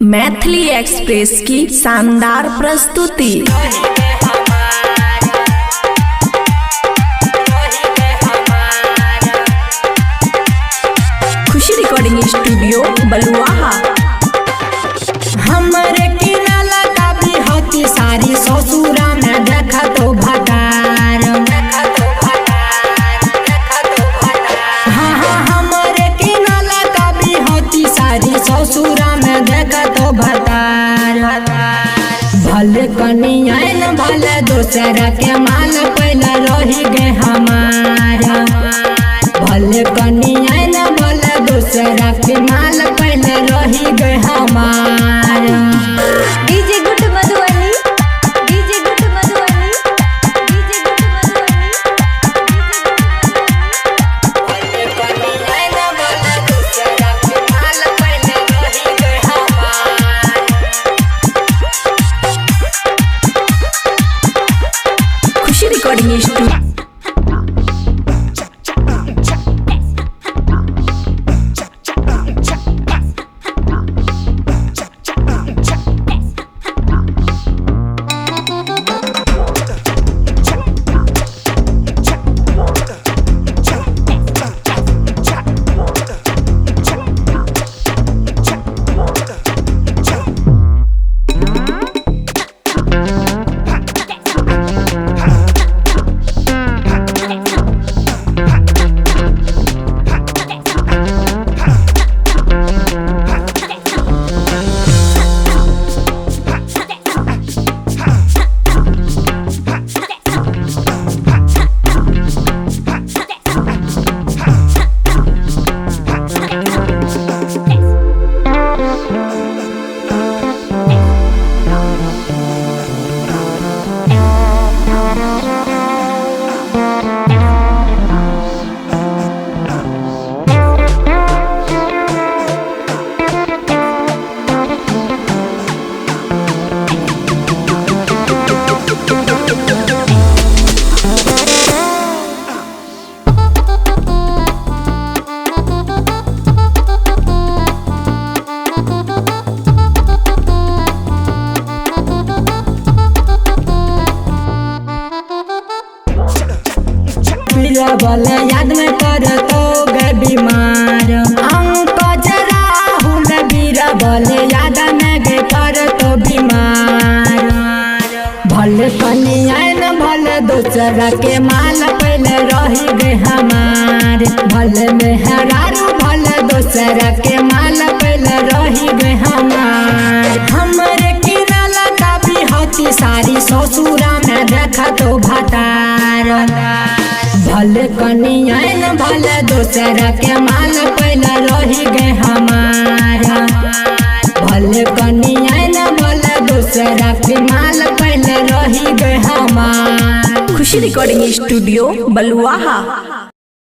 Maithili express की शानदार प्रस्तुति। खुशी रिकॉर्डिंग स्टूडियो बलुआहा। हमरे किनाला का भी होती सारी ससुरा में देखा तो भटार। हाँ हाँ हमरे किनाला का भी होती सारी ससुरा में देखा तो भटार। भले कनिया न भले दूसरा के माल पहले रही गए हमारा। भले कनिया न भले दूसरा के माल पहले रही गए हमारा। DJ good Madhubani, DJ good Madhubani, DJ good Madhubani. भले कनिया न भले दूसरा के माल पहले रही गए हमारा। खुशी रिकॉर्डिंग स्टूडियो। बोले याद में कर तो गए बीमार। अंक जरा हुल बीरा बोले याद में गए कर तो बीमार। भले कनिया न भले दूसरा के माल पहले रही गए हमार। भले मेहरारू भले दूसरा के माल पहले रही गए हमार। हमरे किनाला का भी होती सारी ससुरा में देखा तो भटार। भले कनिया न भले दूसरा के माल पहले रही गए हमारा। भले कनिया न भले दूसरा के माल पहले रही गए हमारा। खुशी रिकॉर्डिंग स्टूडियो बलुआहा।